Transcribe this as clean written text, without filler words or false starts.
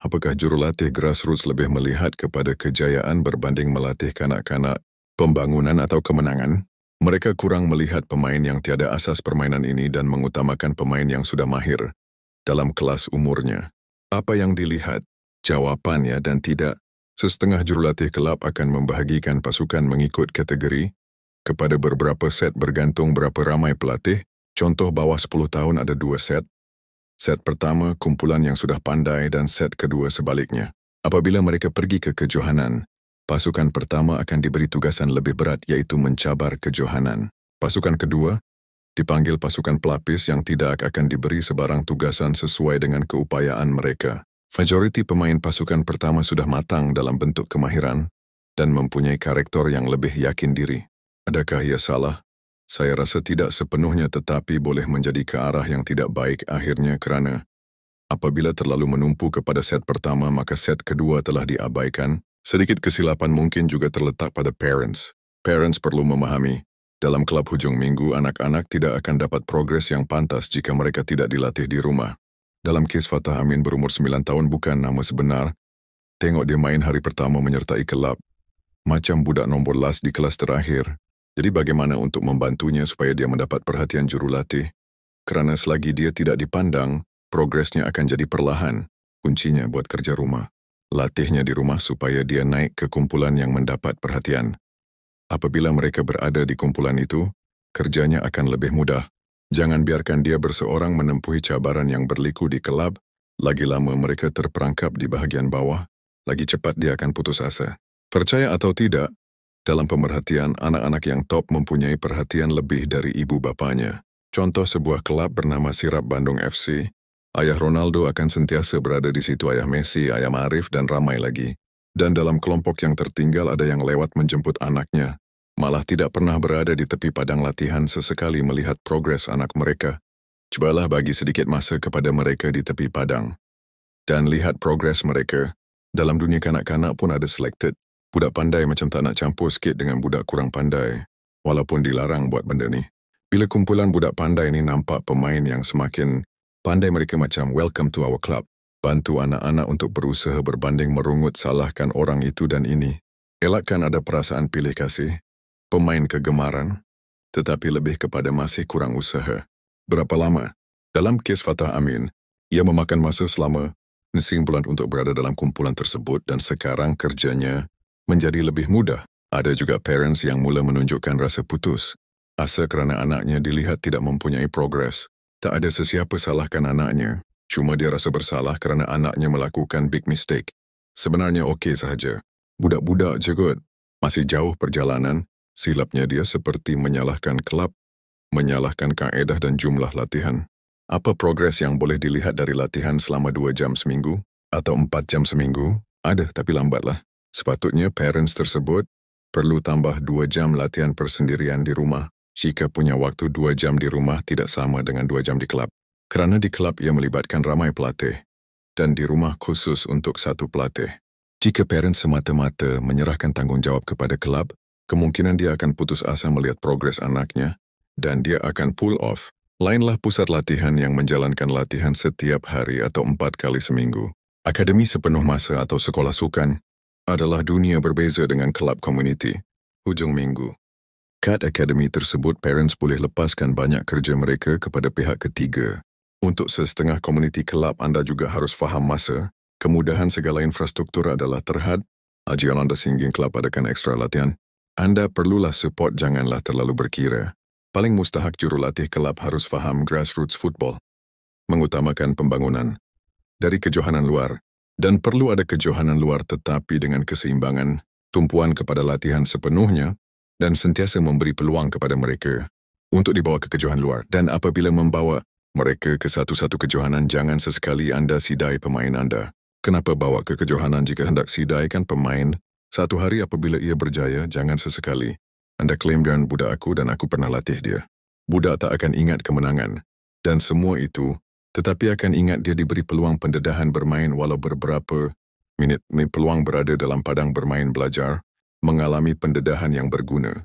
Apakah jurulatih grassroots lebih melihat kepada kejayaan berbanding melatih kanak-kanak, pembangunan atau kemenangan? Mereka kurang melihat pemain yang tiada asas permainan ini dan mengutamakan pemain yang sudah mahir dalam kelas umurnya. Apa yang dilihat? Jawapannya dan tidak. Setengah jurulatih kelab akan membahagikan pasukan mengikut kategori kepada beberapa set bergantung berapa ramai pelatih. Contoh bawah 10 tahun ada 2 set. Set pertama, kumpulan yang sudah pandai dan set kedua sebaliknya. Apabila mereka pergi ke kejohanan, pasukan pertama akan diberi tugasan lebih berat iaitu mencabar kejohanan. Pasukan kedua dipanggil pasukan pelapis yang tidak akan diberi sebarang tugasan sesuai dengan keupayaan mereka. Majoriti pemain pasukan pertama sudah matang dalam bentuk kemahiran dan mempunyai karakter yang lebih yakin diri. Adakah ia salah? Saya rasa tidak sepenuhnya tetapi boleh menjadi ke arah yang tidak baik akhirnya kerana apabila terlalu menumpu kepada set pertama maka set kedua telah diabaikan. Sedikit kesilapan mungkin juga terletak pada parents. Parents perlu memahami, dalam kelab hujung minggu anak-anak tidak akan dapat progres yang pantas jika mereka tidak dilatih di rumah. Dalam kes Fatah Amin berumur 9 tahun bukan nama sebenar, tengok dia main hari pertama menyertai kelab. Macam budak nombor las di kelas terakhir. Jadi bagaimana untuk membantunya supaya dia mendapat perhatian jurulatih? Kerana selagi dia tidak dipandang, progresnya akan jadi perlahan. Kuncinya buat kerja rumah. Latihnya di rumah supaya dia naik ke kumpulan yang mendapat perhatian. Apabila mereka berada di kumpulan itu, kerjanya akan lebih mudah. Jangan biarkan dia berseorang menempuhi cabaran yang berliku di kelab. Lagi lama mereka terperangkap di bahagian bawah, lagi cepat dia akan putus asa. Percaya atau tidak, dalam pemerhatian, anak-anak yang top mempunyai perhatian lebih dari ibu bapanya. Contoh sebuah kelab bernama Sirap Bandung FC. Ayah Ronaldo akan sentiasa berada di situ, ayah Messi, ayah Marif dan ramai lagi. Dan dalam kelompok yang tertinggal ada yang lewat menjemput anaknya. Malah tidak pernah berada di tepi padang latihan sesekali melihat progres anak mereka. Cobalah bagi sedikit masa kepada mereka di tepi padang. Dan lihat progres mereka. Dalam dunia kanak-kanak pun ada selected. Budak pandai macam tak nak campur sikit dengan budak kurang pandai, walaupun dilarang buat benda ni. Bila kumpulan budak pandai ni nampak pemain yang semakin pandai mereka macam welcome to our club. Bantu anak-anak untuk berusaha berbanding merungut salahkan orang itu dan ini. Elakkan ada perasaan pilih kasih, pemain kegemaran, tetapi lebih kepada masih kurang usaha. Berapa lama? Dalam kes Fatah Amin, ia memakan masa selama 9 bulan untuk berada dalam kumpulan tersebut dan sekarang kerjanya menjadi lebih mudah. Ada juga parents yang mula menunjukkan rasa putus asa kerana anaknya dilihat tidak mempunyai progres. Tak ada sesiapa salahkan anaknya. Cuma dia rasa bersalah kerana anaknya melakukan big mistake. Sebenarnya okey sahaja. Budak-budak je kot. Masih jauh perjalanan. Silapnya dia seperti menyalahkan kelab, menyalahkan kaedah dan jumlah latihan. Apa progres yang boleh dilihat dari latihan selama 2 jam seminggu? Atau 4 jam seminggu? Ada, tapi lambatlah. Sepatutnya parents tersebut perlu tambah 2 jam latihan persendirian di rumah. Jika punya waktu 2 jam di rumah tidak sama dengan 2 jam di kelab. Kerana di kelab ia melibatkan ramai pelatih dan di rumah khusus untuk satu pelatih. Jika parents semata-mata menyerahkan tanggungjawab kepada kelab, kemungkinan dia akan putus asa melihat progres anaknya dan dia akan pull off. Lainlah pusat latihan yang menjalankan latihan setiap hari atau 4 kali seminggu. Akademi sepenuh masa atau sekolah sukan adalah dunia berbeza dengan kelab komuniti. Hujung minggu. Kat akademi tersebut, parents boleh lepaskan banyak kerja mereka kepada pihak ketiga. Untuk setengah komuniti kelab, anda juga harus faham masa. Kemudahan segala infrastruktur adalah terhad. Ajian anda singgih kelab adakan ekstra latihan. Anda perlulah support, janganlah terlalu berkira. Paling mustahak jurulatih kelab harus faham grassroots football. Mengutamakan pembangunan dari kejohanan luar. Dan perlu ada kejohanan luar tetapi dengan keseimbangan, tumpuan kepada latihan sepenuhnya dan sentiasa memberi peluang kepada mereka untuk dibawa ke kejohanan luar. Dan apabila membawa mereka ke satu-satu kejohanan, jangan sesekali anda sidai pemain anda. Kenapa bawa ke kejohanan jika hendak sidaikan pemain? Satu hari apabila ia berjaya, jangan sesekali anda klaim dengan budak aku dan aku pernah latih dia. Budak tak akan ingat kemenangan dan semua itu, tetapi akan ingat dia diberi peluang pendedahan bermain walau beberapa minit. Peluang berada dalam padang bermain belajar, mengalami pendedahan yang berguna.